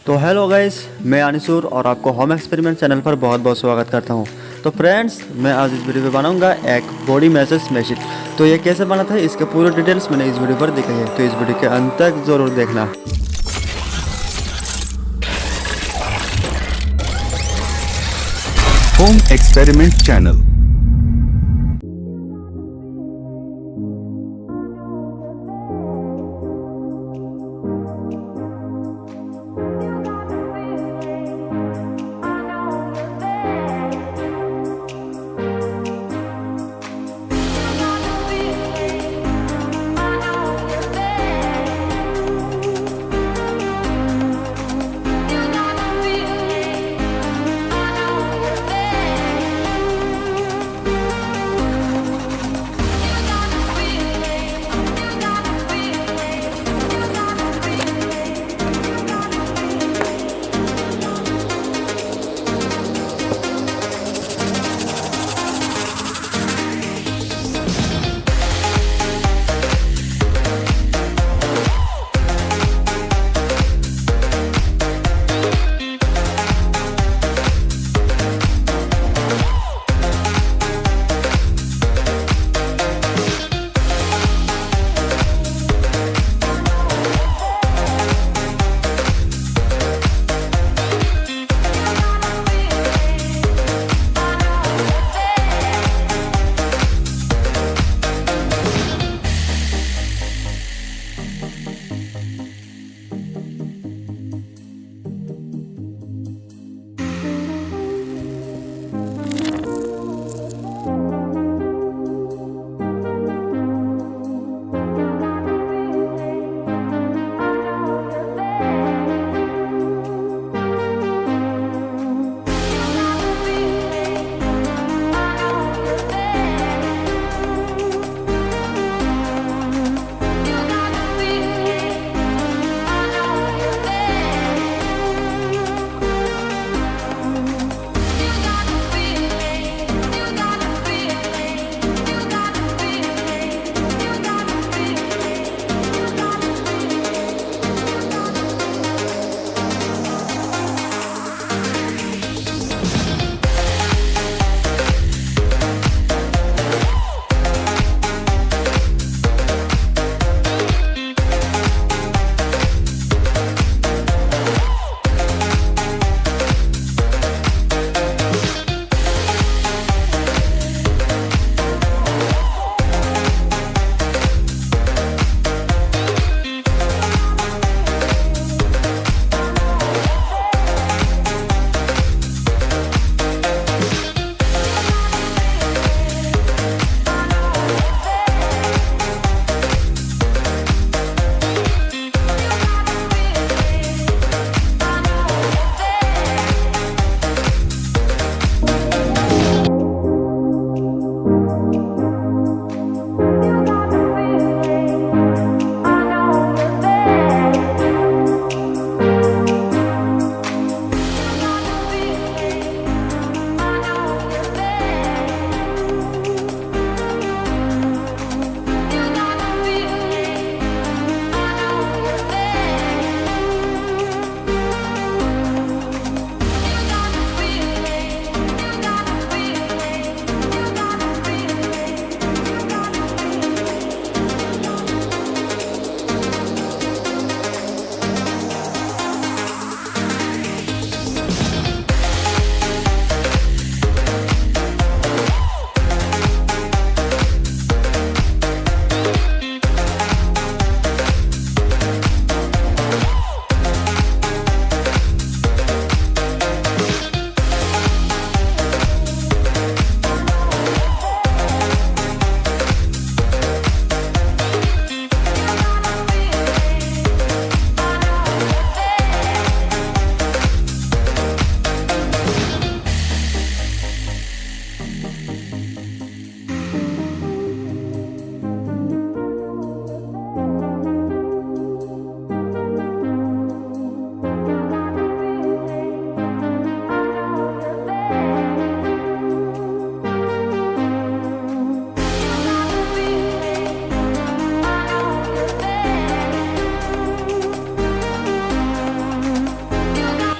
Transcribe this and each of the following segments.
तो hello guys, मैं अनिसूर और आपको होम एक्सपेरिमेंट चैनल पर बहुत बहुत स्वागत करता हूं। तो फ्रेंड्स, मैं आज इस वीडियो में बनाऊंगा एक बॉडी मैसेज मशीन। तो ये कैसे बना था इसके पूरे डिटेल्स मैंने इस वीडियो पर दिखाई है, तो इस वीडियो के अंत तक ज़रूर देखना। Home experiment channel.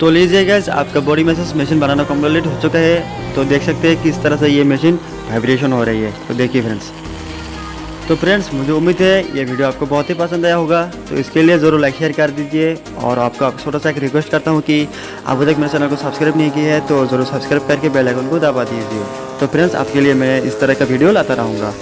तो लीजिए गाइस, आपका बॉडी मैसेज मशीन बनाना कंप्लीट हो चुका है। तो देख सकते हैं किस तरह से ये मशीन वाइब्रेशन हो रही है। तो देखिए फ्रेंड्स, तो फ्रेंड्स मुझे उम्मीद है ये वीडियो आपको बहुत ही पसंद आया होगा। तो इसके लिए ज़रूर लाइक शेयर कर दीजिए, और आपका छोटा सा एक रिक्वेस्ट करता हूँ कि अभी तक मेरे चैनल को सब्सक्राइब नहीं किया है तो ज़रूर सब्सक्राइब करके बेल आइकन को दबा दीजिए। तो फ्रेंड्स आपके लिए मैं इस तरह का वीडियो लाता रहूँगा।